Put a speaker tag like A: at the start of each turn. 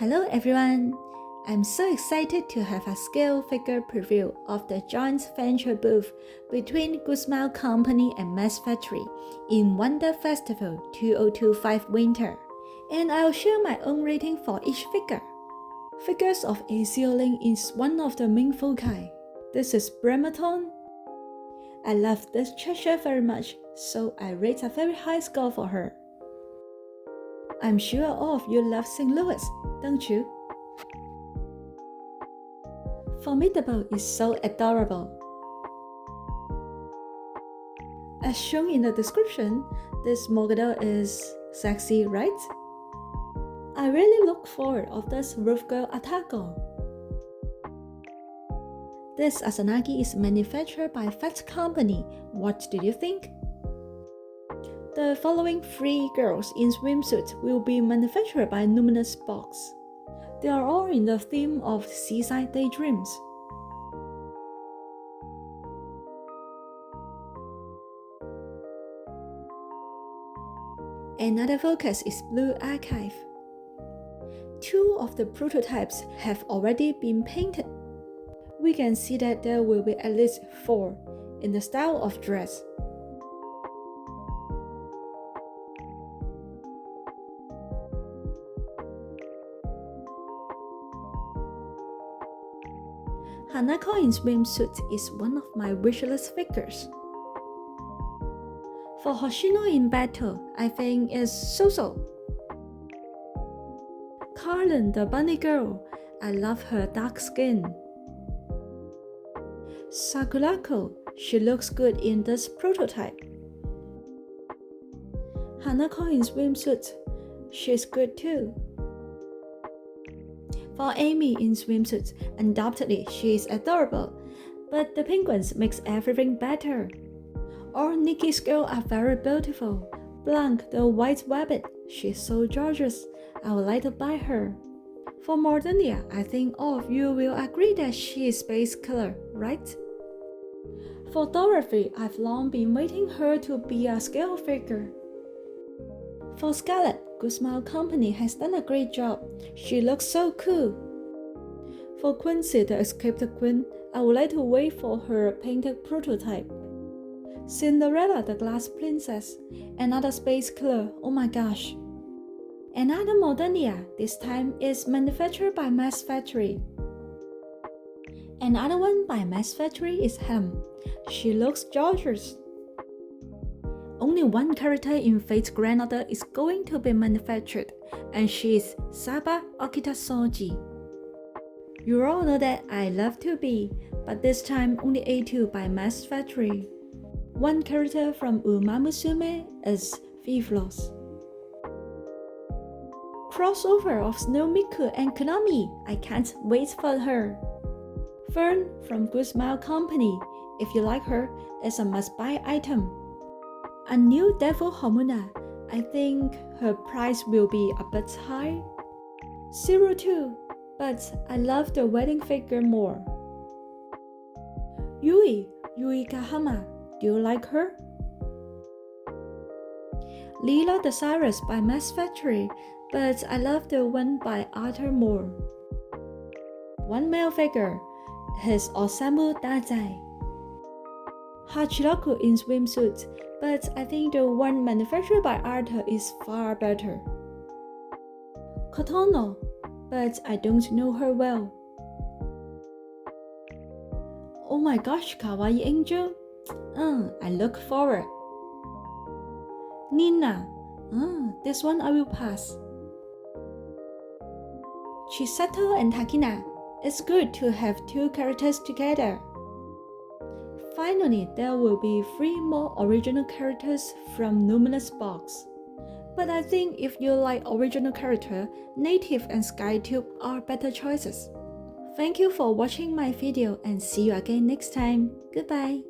A: Hello everyone! I'm so excited to have a scale figure preview of the joint venture booth between Good Smile Company and Mass Factory in Wonder Festival 2025 Winter, and I'll share my own rating for each figure. Figures of Azealing is one of the main foci. This is Bremerton. I love this treasure very much, so I rate a very high score for her. I'm sure all of you love St. Louis, don't you? Formidable is so adorable. As shown in the description, this model is sexy, right? I really look forward of this roof girl Atago. This Asanagi is manufactured by Fat Company. What do you think? The following 3 girls in swimsuit will be manufactured by Numinous Box. They are all in the theme of seaside daydreams. Another focus is Blue Archive. 2 of the prototypes have already been painted. We can see that there will be at least 4 in the style of dress. Hanako in swimsuit is one of my wishlist figures. For Hoshino in battle, I think is so-so. Carlin the bunny girl, I love her dark skin. Sakurako, she looks good in this prototype. Hanako in swimsuit, she's good too. For Amy in swimsuit, undoubtedly she is adorable, but the penguins makes everything better. All Nikke's girls are very beautiful. Blanc the white rabbit, she's so gorgeous, I would like to buy her. For Mordelia, I think all of you will agree that she is space color, right? For Dorothy, I've long been waiting her to be a scale figure. For Scarlett, Good Smile Company has done a great job. She looks so cool. For Quincy the Escaped Queen, I would like to wait for her painted prototype. Cinderella the Glass Princess, another space color, oh my gosh. Another Modernia, this time is manufactured by Mass Factory. Another one by Mass Factory is Ham. She looks gorgeous. Only one character in Fate Granada is going to be manufactured, and she is Saba Okitasoji. You all know that I love to be, but this time only A2 by Mass Factory. One character from Uma Musume is Vivlos. Crossover of Snow Miku and Konami, I can't wait for her. Fern from Good Smile Company, if you like her, it's a must-buy item. A new Devil Homuna, I think her price will be a bit high. 02, but I love the wedding figure more. Yui Kahama, do you like her? Lila the Cyrus by Mass Factory, but I love the one by Arthur more. One male figure, his Osamu Dazai. Hachiroku in swimsuit, but I think the one manufactured by Arthur is far better. Kotono, but I don't know her well. Oh my gosh, Kawaii Angel? I look forward. Nina, this one I will pass. Chisato and Takina, it's good to have 2 characters together. Finally, there will be 3 more original characters from Numinous Box. But I think if you like original character, Native and SkyTube are better choices. Thank you for watching my video and see you again next time. Goodbye.